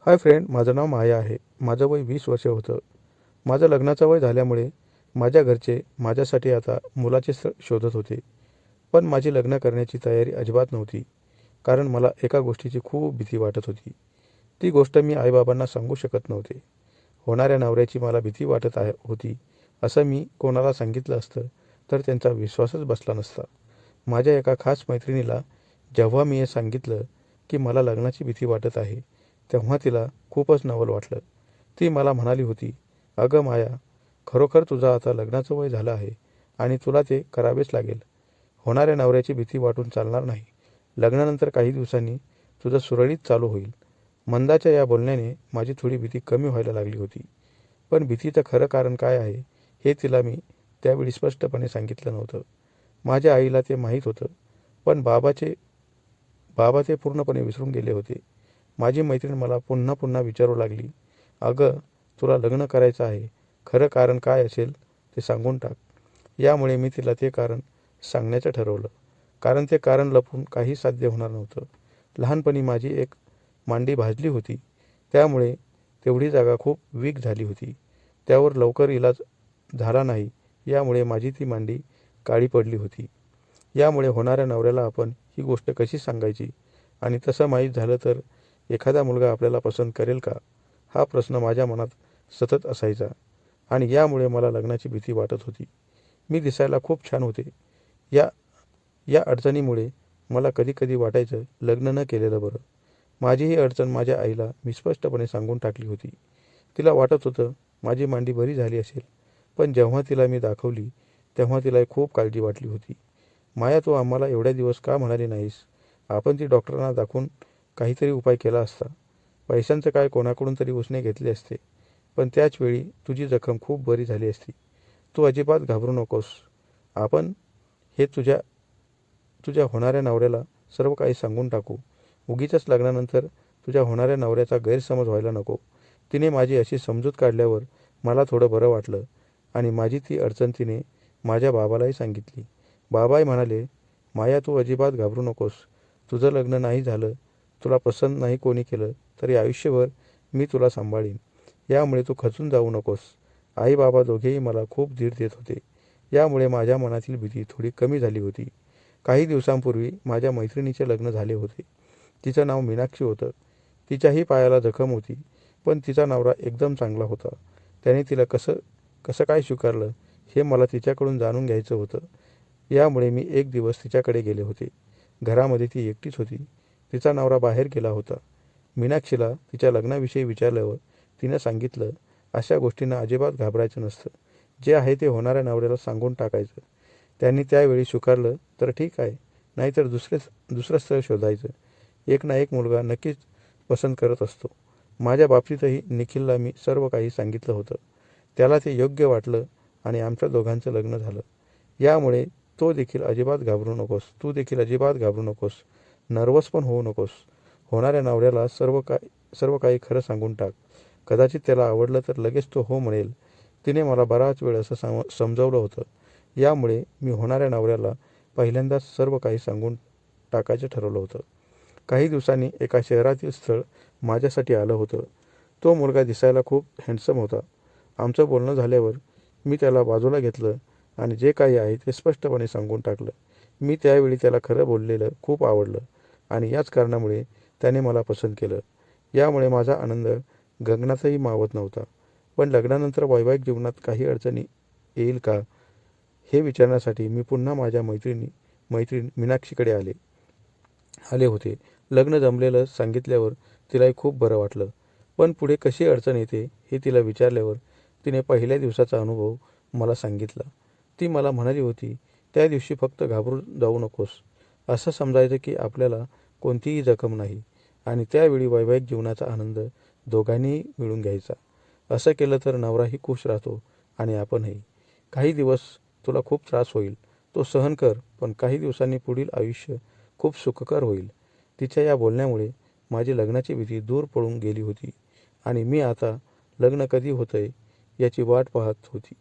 Hi friend, माझं नाव माया आहे. माझं वय 20 वर्ष होतं. माझं लग्नाचं वय झाल्यामुळे माझ्या घरचे माझ्यासाठी आता मुलाचे शोधत होते. पण माझी लग्न करण्याची तयारी अजिबात नव्हती. कारण मला एका गोष्टीची खूप भीती वाटत होती. ती गोष्ट मी आईबाबांना सांगू शकत नव्हते. होणाऱ्या नवऱ्याची मला भीती वाटत होती असं मी कोणाला सांगितलं असतं तर त्यांचा विश्वासच बसला नसता. माझ्या एका खास मैत्रिणीला जेव्हा मी हे सांगितलं की मला लग्नाची भीती वाटत आहे, तेव्हा तिला खूपच नवल वाटलं. ती मला म्हणाली होती, "अगं माया, खरोखर तुझं आता लग्नाचं वय झालं आहे आणि तुला ते करावेच लागेल. होणाऱ्या नवऱ्याची भीती वाटून चालणार नाही. लग्नानंतर काही दिवसांनी तुझं सुरळीत चालू होईल." मंदाच्या या बोलण्याने माझी थोडी भीती कमी व्हायला लागली होती. पण भीतीचं खरं कारण काय आहे हे तिला मी त्यावेळी स्पष्टपणे सांगितलं नव्हतं. माझ्या आईला ते माहीत होतं, पण बाबा ते पूर्णपणे विसरून गेले होते. माझी मैत्रीण मला पुन्हा पुन्हा विचारू लागली, "अगं, तुला लग्न करायचं आहे. खरं कारण काय असेल ते सांगून टाक." यामुळे मी तिला ते कारण सांगण्याचं ठरवलं. कारण ते कारण लपवून काही साध्य होणार नव्हतं. लहानपणी माझी एक मांडी भाजली होती. त्यामुळे तेवढी जागा खूप वीक झाली होती. त्यावर लवकर इलाज झाला नाही. यामुळे माझी ती मांडी काळी पडली होती. यामुळे होणाऱ्या नवऱ्याला आपण ही गोष्ट कशी सांगायची आणि तसं माहीत झालं तर एखादा मुलगा आपल्याला पसंत करेल का, हा प्रश्न माझ्या मनात सतत असायचा. आणि यामुळे मला लग्नाची भीती वाटत होती. मी दिसायला खूप छान होते. या या अडचणीमुळे मला कधी कधी वाटायचं लग्न न केलेलं बरं. माझी ही अडचण माझ्या आईला मी स्पष्टपणे सांगून टाकली होती. तिला वाटत होतं माझी मांडी बरी झाली असेल, पण जेव्हा तिला मी दाखवली तेव्हा तिला खूप काळजी वाटली होती. "माया, तू आम्हाला एवढ्या दिवस का म्हणाली नाहीस? आपण ती डॉक्टरांना दाखवून काहीतरी उपाय केला असता. पैशांचं काय कोणाकडून तरी उसने घेतले असते. पण त्याच वेळी तुझी जखम खूप बरी झाली असती. तू अजिबात घाबरू नकोस. आपण हे तुझ्या तुझ्या होणाऱ्या नवऱ्याला सर्व काही सांगून टाकू. उगीचच लग्नानंतर तुझ्या होणाऱ्या नवऱ्याचा गैरसमज व्हायला नको." तिने माझी अशी समजूत काढल्यावर मला थोडं बरं वाटलं आणि माझी ती अडचण तिने माझ्या बाबालाही सांगितली. बाबाही म्हणाले, "माया, तू अजिबात घाबरू नकोस. तुझं लग्न नाही झालं, तुला पसंत नाही कोणी केलं तरी आयुष्यभर मी तुला सांभाळीन. यामुळे तू खचून जाऊ नकोस." आई बाबा दोघेही मला खूप धीर देत होते. यामुळे माझ्या मनातील भीती थोडी कमी झाली होती. काही दिवसांपूर्वी माझ्या मैत्रिणीचे लग्न झाले होते. तिचं नाव मीनाक्षी होतं. तिच्याही पायाला जखम होती, पण तिचा नवरा एकदम चांगला होता. त्याने तिला कसं कसं काय स्वीकारलं हे मला तिच्याकडून जाणून घ्यायचं होतं. यामुळे मी एक दिवस तिच्याकडे गेले होते. घरामध्ये ती एकटीच होती. तिचा नवरा बाहेर गेला होता. मीनाक्षीला तिच्या लग्नाविषयी विचारल्यावर तिनं सांगितलं, "अशा गोष्टींना अजिबात घाबरायचं नसतं. जे आहे ते होणाऱ्या नवऱ्याला सांगून टाकायचं. त्यांनी त्यावेळी स्वीकारलं तर ठीक आहे, नाहीतर दुसरं स्थळ शोधायचं. एक ना एक मुलगा नक्कीच पसंत करत असतो." माझ्या बाबतीतही निखिलला मी सर्व काही सांगितलं होतं. त्याला ते योग्य वाटलं आणि आमच्या दोघांचं लग्न झालं. यामुळे तू देखील अजिबात घाबरू नकोस. नर्वस पण होऊ नकोस. होणाऱ्या नवऱ्याला सर्व काही खरं सांगून टाक. कदाचित त्याला आवडलं तर लगेच तो हो म्हणेल. तिने मला बराच वेळ असं समजावलं होतं. यामुळे मी होणाऱ्या नवऱ्याला पहिल्यांदाच सर्व काही सांगून टाकायचं ठरवलं होतं. काही दिवसांनी एका शहरातील स्थळ माझ्यासाठी आलं होतं. तो मुलगा दिसायला खूप हँडसम होता. आमचं बोलणं झाल्यावर मी त्याला बाजूला घेतलं आणि जे काही आहे ते स्पष्टपणे सांगून टाकलं. मी त्यावेळी त्याला खरं बोललेलं खूप आवडलं आणि याच कारणामुळे त्याने मला पसंत केलं. यामुळे माझा आनंद गगनातही मावत नव्हता. पण लग्नानंतर वैवाहिक जीवनात काही अडचणी येईल का हे विचारण्यासाठी मी पुन्हा माझ्या मैत्रीण मीनाक्षीकडे आले होते. लग्न जमलेलं सांगितल्यावर तिलाही खूप बरं वाटलं. पण पुढे कशी अडचण येते हे तिला विचारल्यावर तिने पहिल्या दिवसाचा अनुभव मला सांगितला. ती मला म्हणाली होती, "त्या दिवशी फक्त घाबरून जाऊ नकोस. असं समजायचं की आपल्याला कोणतीही जखम नाही आणि त्यावेळी वैवाहिक जीवनाचा आनंद दोघांनीही मिळून घ्यायचा. असं केलं तर नवराही खुश राहतो आणि आपणही. काही दिवस तुला खूप त्रास होईल, तो सहन कर, पण काही दिवसांनी पुढील आयुष्य खूप सुखकर होईल." तिच्या या बोलण्यामुळे माझी लग्नाची भीती दूर पळून गेली होती आणि मी आता लग्न कधी होतंय याची वाट पाहत होती.